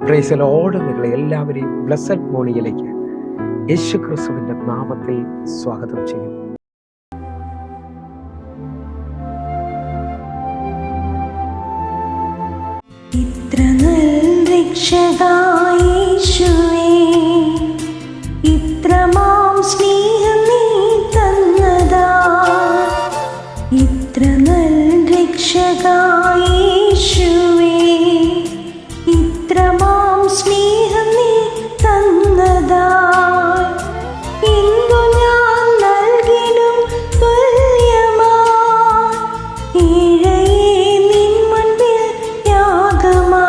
Praise the Lord. നിങ്ങളെ എല്ലാവരെയും blessed മോർണിംഗിലേക്ക് യേശു ക്രിസ്തുവിന്റെ നാമത്തിൽ സ്വാഗതം ചെയ്യും. ഇത്ര നല്ല രക്ഷകനായ യേശുവേ, ഇത്രമാം സ്നേഹം നീ തന്നതാ. ഇത്ര നല്ല രക്ഷകനായ യേശുവേ, ഇത്രമാം സ്നേഹം നീ തന്നതാ. എന്തു ഞാൻ നൽകിടും തുല്യമാ, ഏഴയേ നിൻ മുൻപിൽ യാഗമാ.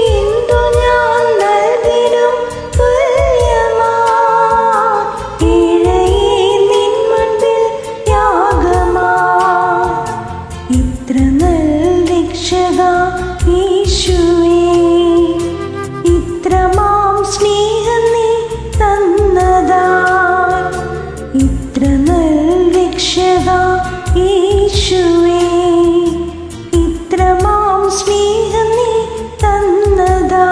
എന്തു ഞാൻ നൽകിടും തുല്യമാ, ഏഴയേ നിൻ മുൻപിൽ യാഗമാ. ഇത്ര നല്ല രക്ഷക യേശുവേ, ഇത്രമാം സ്നേഹം നീ തന്നതാ. ഇത്ര നല്ല രക്ഷക യേശുവേ, ഇത്രമാം സ്നേഹം നീ തന്നതാ.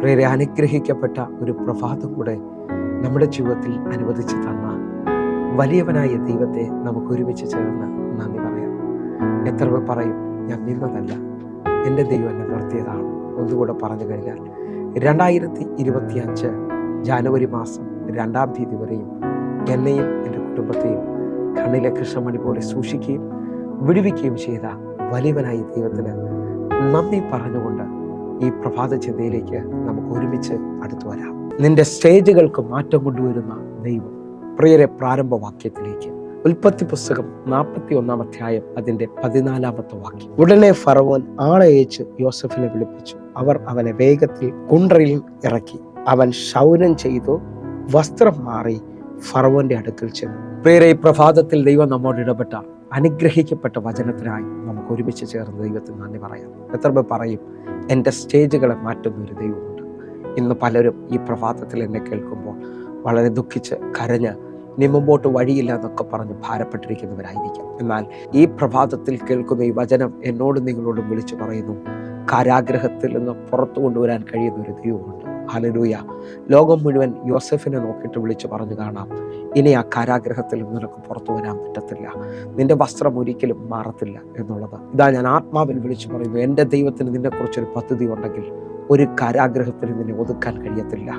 പ്രിയരെ, അനുഗ്രഹിക്കപ്പെട്ട ഒരു പ്രഭാതം കൂടെ നമ്മുടെ ജീവിതത്തിൽ അനുവദിച്ചു തന്ന വലിയവനായ ദൈവത്തെ നമുക്ക് ഒരുമിച്ച് ചേർന്ന് നന്ദി പറയാം. എത്ര പേർ പറയും, ഞാൻ നിന്നതല്ല, എൻ്റെ ദൈവം എന്നെ നിർത്തിയതാണ്. ഒന്നുകൂടെ പറഞ്ഞു കഴിഞ്ഞാൽ 2025 ജാനുവരി മാസം 2-ാം തീയതി വരെയും എന്നെയും എൻ്റെ കുടുംബത്തെയും കണ്ണിലെ കൃഷ്ണമണി പോലെ സൂക്ഷിക്കുകയും വിടുവിക്കുകയും ചെയ്ത വലിയവനായ ദൈവത്തിന് നന്ദി പറഞ്ഞുകൊണ്ട് ഈ പ്രഭാത ചിന്തയിലേക്ക് നമുക്ക് ഒരുമിച്ച് അടുത്തു വരാം. നിന്റെ സ്റ്റേജുകൾക്ക് മാറ്റം കൊണ്ടുവരുന്ന ദൈവം. പ്രിയരെ, പ്രാരംഭ വാക്യത്തിലേക്ക് ഉൽപ്പത്തി പുസ്തകം 41-ാം അധ്യായം അതിന്റെ 14-ാമത്തെ വാക്യം. ഉടനെ ഫറവോൻ ആളെ അയച്ച് യോസഫിനെ വിളിപ്പിച്ചു. അവർ അവനെ വേഗത്തിൽ കുണ്ട്രയിൽ ഇറക്കി. അവൻ ക്ഷൗരം ചെയ്തു വസ്ത്രം മാറി ഫറവോന്റെ അടുക്കൽ ചെന്നു. പ്രിയരെ, ഈ പ്രഭാതത്തിൽ ദൈവം നമ്മോട് ഇടപെട്ട അനുഗ്രഹിക്കപ്പെട്ട വചനത്തിനായി നമുക്ക് ഒരുമിച്ച് ചേർന്ന് ദൈവത്തിന് നന്ദി പറയാം. എത്ര പേർ പറയും, എൻ്റെ സ്റ്റേജുകളെ മാറ്റുന്ന ഒരു ദൈവമുണ്ട്. ഇന്ന് പലരും ഈ പ്രഭാതത്തിൽ എന്നെ കേൾക്കുമ്പോൾ വളരെ ദുഃഖിച്ച് കരഞ്ഞ് ഇനി മുമ്പോട്ട് വഴിയില്ല എന്നൊക്കെ പറഞ്ഞ് ഭാരപ്പെട്ടിരിക്കുന്നവരായിരിക്കാം. എന്നാൽ ഈ പ്രഭാതത്തിൽ കേൾക്കുന്ന ഈ വചനം എന്നോടും നിങ്ങളോടും വിളിച്ചു പറയുന്നു, കാരാഗ്രഹത്തിൽ നിന്ന് പുറത്തു കൊണ്ടുവരാൻ കഴിയുന്ന ഒരു ദൈവമുണ്ട്. ഹല്ലേലൂയ. ലോകം മുഴുവൻ യോസഫിനെ നോക്കിയിട്ട് വിളിച്ചു പറഞ്ഞു കാണാം, ഇനി ആ കാരാഗ്രഹത്തിൽ നിനക്ക് പുറത്തു വരാൻ പറ്റത്തില്ല, നിന്റെ വസ്ത്രം ഒരിക്കലും മാറത്തില്ല എന്നുള്ളത്. ഇതാ ഞാൻ ആത്മാവിൽ വിളിച്ചു പറയുന്നു, എൻ്റെ ദൈവത്തിന് നിന്നെക്കുറിച്ചൊരു പദ്ധതി ഉണ്ടെങ്കിൽ ഒരു കാരാഗ്രഹത്തിന് നിന്നെ ഒതുക്കാൻ കഴിയത്തില്ല.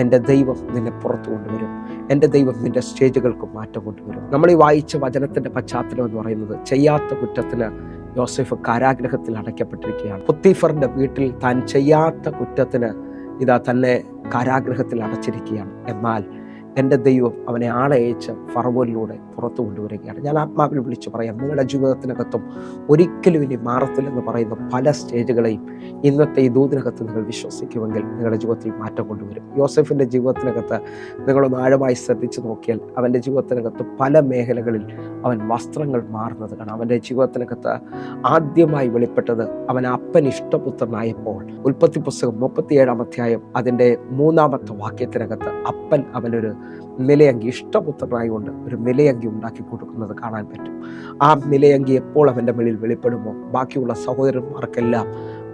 എൻ്റെ ദൈവം നിന്നെ പുറത്തു കൊണ്ടുവരും. എൻ്റെ ദൈവം നിന്റെ സ്റ്റേജുകൾക്ക് മാറ്റം കൊണ്ടുവരും. നമ്മൾ ഈ വായിച്ച വചനത്തിൻ്റെ പശ്ചാത്തലം എന്ന് പറയുന്നത്, ചെയ്യാത്ത കുറ്റത്തിന് യോസേഫ് കാരാഗ്രഹത്തിൽ അടയ്ക്കപ്പെട്ടിരിക്കുകയാണ്. പൊത്തീഫറിന്റെ വീട്ടിൽ താൻ ചെയ്യാത്ത കുറ്റത്തിന് ഇതാ തന്നെ കാരാഗ്രഹത്തിൽ അടച്ചിരിക്കുകയാണ്. എന്നാൽ എൻ്റെ ദൈവം അവനെ ആളയച്ച് ഫറവോനിലൂടെ പുറത്തു കൊണ്ടുവരികയാണ്. ഞാൻ ആത്മാവിൽ വിളിച്ചു പറയാം, നിങ്ങളുടെ ജീവിതത്തിനകത്തും ഒരിക്കലും ഇനി മാറത്തില്ലെന്ന് പറയുന്ന പല സ്റ്റേജുകളെയും ഇന്നത്തെ ഈ ദൂതിനകത്ത് നിങ്ങൾ വിശ്വസിക്കുമെങ്കിൽ നിങ്ങളുടെ ജീവിതത്തിൽ മാറ്റം കൊണ്ടുവരും. യോസഫിൻ്റെ ജീവിതത്തിനകത്ത് നിങ്ങളൊന്ന് ആഴമായി ശ്രദ്ധിച്ചു നോക്കിയാൽ അവൻ്റെ ജീവിതത്തിനകത്ത് പല മേഖലകളിൽ അവൻ വസ്ത്രങ്ങൾ മാറുന്നത് കാണാം. അവൻ്റെ ജീവിതത്തിനകത്ത് ആദ്യമായി വെളിപ്പെട്ടത് അവൻ അപ്പൻ ഇഷ്ടപുത്രനായപ്പോൾ. ഉൽപ്പത്തി പുസ്തകം 37-ാം അധ്യായം അതിൻ്റെ 3-ാമത്തെ വാക്യത്തിനകത്ത് അപ്പൻ അവനൊരു നിലയങ്കി, ഇഷ്ടപുത്രനായതുകൊണ്ട് ഒരു നിലയങ്കി ഉണ്ടാക്കി കൊടുക്കുന്നത് കാണാൻ പറ്റും. ആ നിലയങ്കി എപ്പോൾ അവൻ്റെ മേളിൽ വെളിപ്പെടുമോ ബാക്കിയുള്ള സഹോദരന്മാർക്കെല്ലാം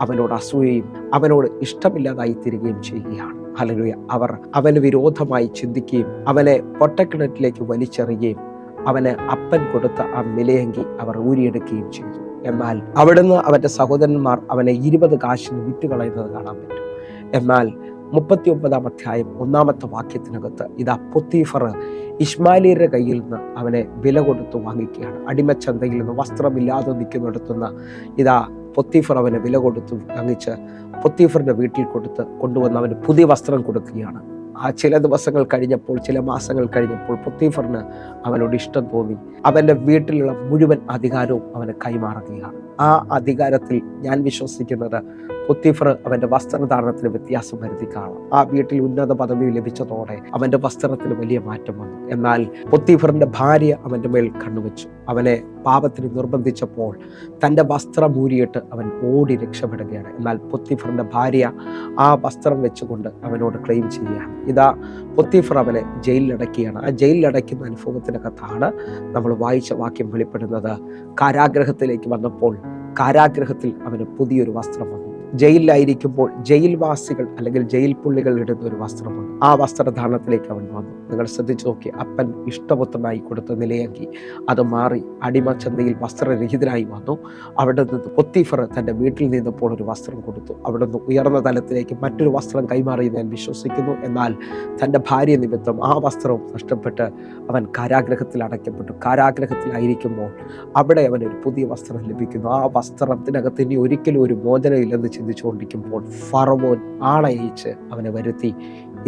അവനോട് അസൂയയും അവനോട് ഇഷ്ടമില്ലാതായി തീരുകയും ചെയ്യുകയാണ്. ഹല്ലേലൂയ. അവർ അവന് വിരോധമായി ചിന്തിക്കുകയും അവനെ പൊട്ടക്കിണറ്റിലേക്ക് വലിച്ചെറിയുകയും അവന് അപ്പൻ കൊടുത്ത ആ നിലയങ്കി അവർ ഊരിയെടുക്കുകയും ചെയ്തു. എന്നാൽ അവിടുന്ന് അവൻ്റെ സഹോദരന്മാർ അവനെ 20 കാശിന് വിറ്റുകളയുന്നത് കാണാൻ പറ്റും. എന്നാൽ 39-ാം അധ്യായം 1-ാമത്തെ വാക്യത്തിനകത്ത് ഇതാ പൊത്തീഫർ ഇശ്മായേലിയരുടെ കയ്യിൽ നിന്ന് അവനെ വില കൊടുത്ത് വാങ്ങിക്കുകയാണ്. അടിമച്ചന്തയിൽ നിന്ന് വസ്ത്രമില്ലാതെ നിൽക്കുന്നിടത്തുനിന്ന് ഇതാ പൊത്തീഫർ അവനെ വില കൊടുത്ത് വാങ്ങിച്ച് പൊത്തീഫറിന്റെ വീട്ടിൽ കൊണ്ടുവന്ന് അവന് പുതിയ വസ്ത്രം കൊടുക്കുകയാണ്. ആ ചില ദിവസങ്ങൾ കഴിഞ്ഞപ്പോൾ, ചില മാസങ്ങൾ കഴിഞ്ഞപ്പോൾ പൊത്തീഫറിന് അവനോട് ഇഷ്ടം തോന്നി. അവൻ്റെ വീട്ടിലുള്ള മുഴുവൻ അധികാരവും അവന് കൈമാറുകയാണ്. ആ അധികാരത്തിൽ ഞാൻ വിശ്വസിക്കുന്നത് പൊത്തിഫർ അവൻ്റെ വസ്ത്രധാരണത്തിന് വ്യത്യാസം വരുത്തി കാണാം. ആ വീട്ടിൽ ഉന്നത പദവി ലഭിച്ചതോടെ അവൻ്റെ വസ്ത്രത്തിന് വലിയ മാറ്റം വന്നു. എന്നാൽ പൊത്തിഫറിൻ്റെ ഭാര്യ അവൻ്റെ മേൽ കണ്ണുവെച്ചു. അവനെ പാപത്തിന് നിർബന്ധിച്ചപ്പോൾ തൻ്റെ വസ്ത്രം ഊരിയിട്ട് അവൻ ഓടി രക്ഷപ്പെടുകയാണ്. എന്നാൽ പൊത്തിഫറിൻ്റെ ഭാര്യ ആ വസ്ത്രം വെച്ചുകൊണ്ട് അവനോട് ക്ലെയിം ചെയ്യുകയാണ്. ഇതാ പൊത്തിഫർ അവനെ ജയിലിലടക്കുകയാണ്. ആ ജയിലിലടയ്ക്കുന്ന അനുഭവത്തിനകത്താണ് നമ്മൾ വായിച്ച വാക്യം വെളിപ്പെടുന്നത്. കാരാഗ്രഹത്തിലേക്ക് വന്നപ്പോൾ കാരാഗ്രഹത്തിൽ അവന് പുതിയൊരു വസ്ത്രം വന്നു. ജയിലിലായിരിക്കുമ്പോൾ ജയിൽവാസികൾ അല്ലെങ്കിൽ ജയിൽ പുള്ളികൾ ഇടുന്ന ഒരു വസ്ത്രമുണ്ട്. ആ വസ്ത്രധാരണത്തിലേക്ക് അവൻ വന്നു. നിങ്ങൾ ശ്രദ്ധിച്ചു നോക്കി, അപ്പൻ ഇഷ്ടപുത്രനായി കൊടുത്ത നിലയാക്കി അത് മാറി അടിമച്ചന്തയിൽ വസ്ത്രരഹിതനായി വന്നു. അവിടെ നിന്ന് പൊത്തിഫർ തൻ്റെ വീട്ടിൽ നിന്നപ്പോൾ ഒരു വസ്ത്രം കൊടുത്തു. അവിടെ നിന്ന് ഉയർന്ന തലത്തിലേക്ക് മറ്റൊരു വസ്ത്രം കൈമാറി ഞാൻ വിശ്വസിക്കുന്നു. എന്നാൽ തൻ്റെ ഭാര്യ നിമിത്തം ആ വസ്ത്രവും നഷ്ടപ്പെട്ട് അവൻ കാരാഗ്രഹത്തിൽ അടയ്ക്കപ്പെട്ടു. കാരാഗ്രഹത്തിലായിരിക്കുമ്പോൾ അവിടെ അവനൊരു പുതിയ വസ്ത്രം ലഭിക്കുന്നു. ആ വസ്ത്രത്തിനകത്ത് ഇനി ഒരിക്കലും ഒരു മോചനമില്ലെന്ന് ചിന്തിച്ചുകൊണ്ടിരിക്കുമ്പോൾ ഫറവോൻ ആളെ അയച്ച് അവനെ വരുത്തി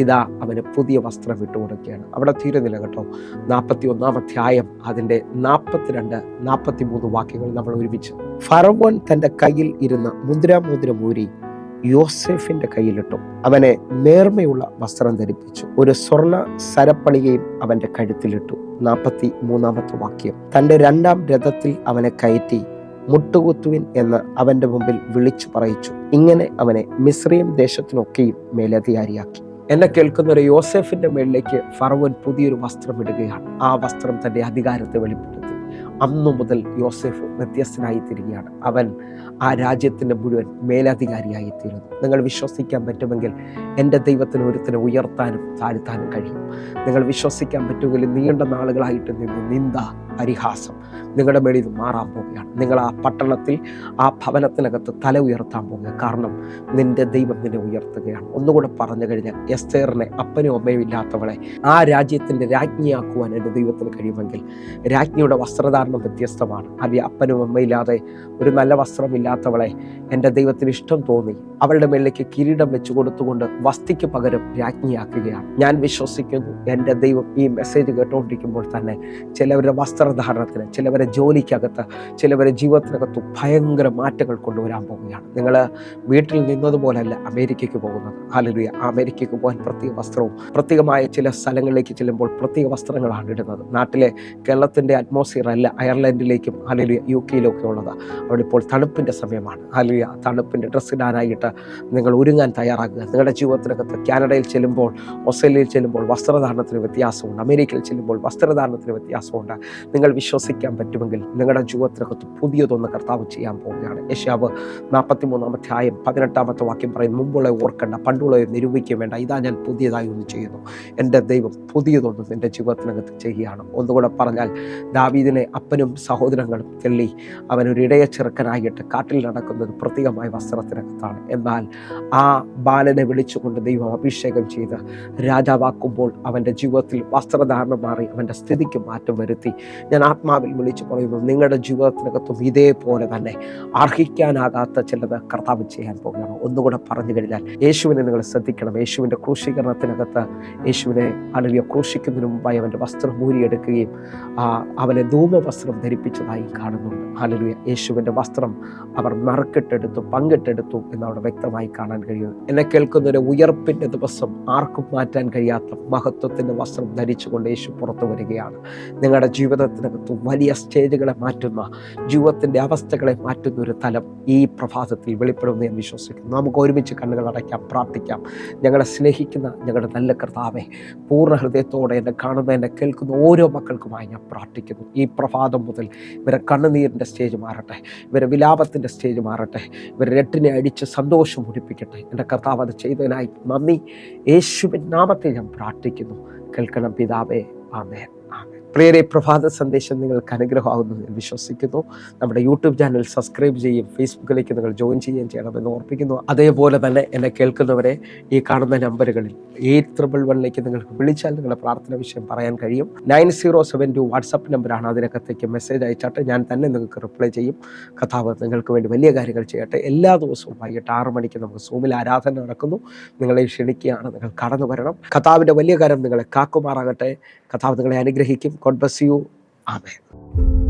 ഇതാ അവന് പുതിയ വസ്ത്രം വിട്ടുകൊടുക്കുകയാണ്. അവിടെ തീരുന്നില്ല കേട്ടോ. 41-ാം അധ്യായം അതിൻ്റെ 42, 43 വാക്യങ്ങൾ നമ്മൾ ഒരുമിച്ച്. ഫറവോൻ തൻ്റെ കയ്യിൽ ഇരുന്ന മുദ്രാമോതിരം ഊരി യോസേഫിന്റെ കയ്യിലിട്ടു. അവനെ നേർമയുള്ള വസ്ത്രം ധരിപ്പിച്ചു. ഒരു സ്വർണ്ണ സരപ്പണികയും അവന്റെ കഴുത്തിലിട്ടു. 43-ാമത്തെ വാക്യം. തൻ്റെ 2-ാം രഥത്തിൽ അവനെ കയറ്റി മുട്ടുകുത്തുവിൻ എന്ന് അവന്റെ മുമ്പിൽ വിളിച്ചു പറയിച്ചു. ഇങ്ങനെ അവനെ മിസ്രയീം ദേശത്തിനൊക്കെയും മേലധികാരിയാക്കി. എന്നെ കേൾക്കുന്ന ഒരു യോസേഫിന്റെ മേളിലേക്ക് ഫറവോൻ പുതിയൊരു വസ്ത്രം ഇടുകയാണ്. ആ വസ്ത്രം തന്റെ അധികാരത്തെ വെളിപ്പെടുത്തി. അന്നു മുതൽ യോസേഫ് വ്യത്യസ്തനായി തീരുകയാണ്. അവൻ ആ രാജ്യത്തിൻ്റെ മുഴുവൻ മേലധികാരിയായിത്തീരുന്നു. നിങ്ങൾ വിശ്വസിക്കാൻ പറ്റുമെങ്കിൽ എൻ്റെ ദൈവത്തിന് ഒരുത്തിനെ ഉയർത്താനും താഴ്ത്താനും കഴിയും. നിങ്ങൾ വിശ്വസിക്കാൻ പറ്റുമെങ്കിൽ നീണ്ട നാളുകളായിട്ട് നിന്ന് നിന്ദ, പരിഹാസം നിങ്ങളുടെ മേളിൽ നിന്ന് മാറാൻ പോവുകയാണ്. നിങ്ങൾ ആ പട്ടണത്തിൽ, ആ ഭവനത്തിനകത്ത് തല ഉയർത്താൻ പോവുക. കാരണം നിന്റെ ദൈവം നിന്നെ ഉയർത്തുകയാണ്. ഒന്നുകൂടെ പറഞ്ഞു കഴിഞ്ഞാൽ, എസ്തേറിനെ അപ്പനും അമ്മയും ഇല്ലാത്തവളെ ആ രാജ്യത്തിൻ്റെ രാജ്ഞിയാക്കുവാൻ എൻ്റെ ദൈവത്തിന് കഴിയുമെങ്കിൽ, രാജ്ഞിയുടെ വസ്ത്രധാരണം വ്യത്യസ്തമാണ്. അത് അപ്പനും അമ്മയില്ലാതെ ഒരു നല്ല വസ്ത്രമില്ലാത്തവളെ എൻ്റെ ദൈവത്തിന് ഇഷ്ടം തോന്നി അവളുടെ മേളിലേക്ക് കിരീടം വെച്ചു കൊടുത്തുകൊണ്ട് വസ്തിക്ക് പകരം രാജ്ഞിയാക്കുകയാണ്. ഞാൻ വിശ്വസിക്കുന്നു എൻ്റെ ദൈവം ഈ മെസ്സേജ് കേട്ടുകൊണ്ടിരിക്കുമ്പോൾ തന്നെ ചിലവരുടെ വസ്ത്രധാരണത്തിന്, ചിലവരെ ജോലിക്കകത്ത്, ചിലവരെ ജീവിതത്തിനകത്ത് ഭയങ്കര മാറ്റങ്ങൾ കൊണ്ടുവരാൻ പോവുകയാണ്. നിങ്ങൾ വീട്ടിൽ നിന്നതുപോലല്ല അമേരിക്കയ്ക്ക് പോകുന്നത്. ഹല്ലേലൂയ. അമേരിക്കയ്ക്ക് പോകാൻ പ്രത്യേക വസ്ത്രവും പ്രത്യേകമായ ചില സ്ഥലങ്ങളിലേക്ക് ചെല്ലുമ്പോൾ പ്രത്യേക വസ്ത്രങ്ങളാണ് ഇടുന്നത്. നാട്ടിലെ കേരളത്തിൻ്റെ അറ്റ്മോസ്ഫിയർ അല്ല അയർലൻഡിലേക്കും ഹല്ലേലൂയ UK-യിലൊക്കെ ഉള്ളത്. അവിടെ ഇപ്പോൾ തണുപ്പിൻ്റെ സമയമാണ്. ഹല്ലേലൂയ. തണുപ്പിൻ്റെ ഡ്രസ്സ് ഇടാനായിട്ട് നിങ്ങൾ ഒരുങ്ങാൻ തയ്യാറാകുക. നിങ്ങളുടെ ജീവിതത്തിനകത്ത് കാനഡയിൽ ചെല്ലുമ്പോൾ, ഓസ്ട്രേലിയയിൽ ചെല്ലുമ്പോൾ വസ്ത്രധാരണത്തിന് വ്യത്യാസമുണ്ട്. അമേരിക്കയിൽ ചെല്ലുമ്പോൾ വസ്ത്രധാരണത്തിന് വ്യത്യാസമുണ്ട്. നിങ്ങൾ വിശ്വസിക്കാൻ പറ്റുമെങ്കിൽ നിങ്ങളുടെ ജീവിതത്തിനകത്ത് പുതിയതൊന്ന് കർത്താവ് ചെയ്യാൻ പോവുകയാണ്. യെശയ്യാവ് 43-ാം അധ്യായം 18-ാമത്തെ വാക്യം പറയും, മുമ്പുള്ള ഓർക്കണ്ട, പണ്ടുള്ള നിരൂപിക്കുക വേണ്ട, ഇതാ ഞാൻ പുതിയതായി ഒന്ന് ചെയ്യുന്നു. എൻ്റെ ദൈവം പുതിയതൊന്നും നിൻ്റെ ജീവിതത്തിനകത്ത് ചെയ്യുകയാണ്. ഒന്നുകൂടെ പറഞ്ഞാൽ, ദാവീദിനെ അപ്പനും സഹോദരങ്ങളും തെള്ളി അവനൊരു ഇടയ ചെറുക്കനായിട്ട് കാട്ടിൽ നടക്കുന്നത് പ്രത്യേകമായ വസ്ത്രത്തിനകത്താണ്. എന്നാൽ ആ ബാലനെ വിളിച്ചുകൊണ്ട് ദൈവം അഭിഷേകം ചെയ്ത് രാജാവാക്കുമ്പോൾ അവൻ്റെ ജീവിതത്തിൽ വസ്ത്രധാരണം മാറി അവൻ്റെ സ്ഥിതിക്ക് മാറ്റം വരുത്തി. ഞാൻ ആത്മാവിൽ വിളിച്ചു പറയുന്നു, നിങ്ങളുടെ ജീവിതത്തിനകത്തും ഇതേപോലെ തന്നെ അർഹിക്കാനാകാത്ത ചിലത് കർത്താവ് ചെയ്യാൻ പോകുകയാണ്. ഒന്നുകൂടെ പറഞ്ഞു കഴിഞ്ഞാൽ, യേശുവിനെ നിങ്ങൾ ശ്രദ്ധിക്കണം. യേശുവിൻ്റെ ക്രൂശീകരണത്തിനകത്ത് യേശുവിനെ അല്ലെങ്കിൽ ക്രൂശിക്കുന്നതിന് മുമ്പായി അവൻ്റെ വസ്ത്രം ഊരിയെടുക്കുകയും അവനെ ധൂമവസ്ത്രം ധരിപ്പിച്ചതായി കാണുന്നുണ്ട്. ഹല്ലേലൂയ. യേശുവിൻ്റെ വസ്ത്രം അവർ നറുക്കിട്ടെടുത്തു, പങ്കിട്ടെടുത്തു എന്നവിടെ വ്യക്തമായി കാണാൻ കഴിയും. എന്നെ കേൾക്കുന്നൊരു ഉയർപ്പിൻ്റെ ദിവസം ആർക്കും മാറ്റാൻ കഴിയാത്ത മഹത്വത്തിൻ്റെ വസ്ത്രം ധരിച്ചുകൊണ്ട് യേശു പുറത്തു വരികയാണ്. നിങ്ങളുടെ ജീവിതത്തിനകത്ത് വലിയ സ്റ്റേജുകളെ മാറ്റുന്ന, ജീവിതത്തിൻ്റെ അവസ്ഥകളെ മാറ്റുന്ന ഒരു തലം ഈ പ്രഭാതത്തിൽ വെളിപ്പെടുമെന്ന് ഞാൻ വിശ്വസിക്കുന്നു. നമുക്ക് ഒരുമിച്ച് കണ്ണുകൾ അടയ്ക്കാം, പ്രാർത്ഥിക്കാം. ഞങ്ങളെ സ്നേഹിക്കുന്ന ഞങ്ങളുടെ നല്ല കർത്താവേ, പൂർണ്ണ ഹൃദയത്തോടെ എന്നെ കാണുന്ന, എന്നെ കേൾക്കുന്ന ഓരോ മക്കൾക്കുമായി ഞാൻ പ്രാർത്ഥിക്കുന്നു. ഈ പ്രഭാതം മുതൽ ഇവരെ കണ്ണുനീരിൻ്റെ സ്റ്റേജ് മാറട്ടെ, ഇവരെ വിലാപത്തിൻ്റെ സ്റ്റേജ് മാറട്ടെ, ഇവരെ രട്ടിനെ അടിച്ച് സന്തോഷം മുടിപ്പിക്കട്ടെ. എൻ്റെ കർത്താവ് അത് ചെയ്തതിനായി നന്ദി. യേശുവിൻ നാമത്തിൽ ഞാൻ പ്രാർത്ഥിക്കുന്നു. കേൾക്കണം പിതാവേ. ആമേൻ. ആമേൻ. പ്രിയരെ, പ്രഭാത സന്ദേശം നിങ്ങൾക്ക് അനുഗ്രഹമാകുന്നു എന്ന് വിശ്വസിക്കുന്നു. നമ്മുടെ യൂട്യൂബ് ചാനൽ സബ്സ്ക്രൈബ് ചെയ്യും, ഫേസ്ബുക്കിലേക്ക് നിങ്ങൾ ജോയിൻ ചെയ്യുകയും ചെയ്യണമെന്ന് ഓർപ്പിക്കുന്നു. അതേപോലെ തന്നെ എന്നെ കേൾക്കുന്നവരെ ഈ കാണുന്ന നമ്പറുകളിൽ 811 നിങ്ങൾക്ക് വിളിച്ചാൽ നിങ്ങളുടെ പ്രാർത്ഥന വിഷയം പറയാൻ കഴിയും. 9072 വാട്സപ്പ് നമ്പറാണ്. അതിനകത്തേക്ക് മെസ്സേജ് അയച്ചാട്ടെ, ഞാൻ തന്നെ നിങ്ങൾക്ക് റിപ്ലൈ ചെയ്യും. കർത്താവ് നിങ്ങൾക്ക് വേണ്ടി വലിയ കാര്യങ്ങൾ ചെയ്യട്ടെ. എല്ലാ ദിവസവും വൈകിട്ട് 6 മണിക്ക് നമുക്ക് സൂമിൽ ആരാധന നടക്കുന്നു. നിങ്ങളെ ക്ഷണിക്കുകയാണ്, നിങ്ങൾ കടന്നു വരണം. കർത്താവിൻ്റെ വലിയ കാര്യം നിങ്ങളെ കാക്കുമാറാകട്ടെ. കർത്താവ് നിങ്ങളെ അനുഗ്രഹിക്കും. God bless you. Amen.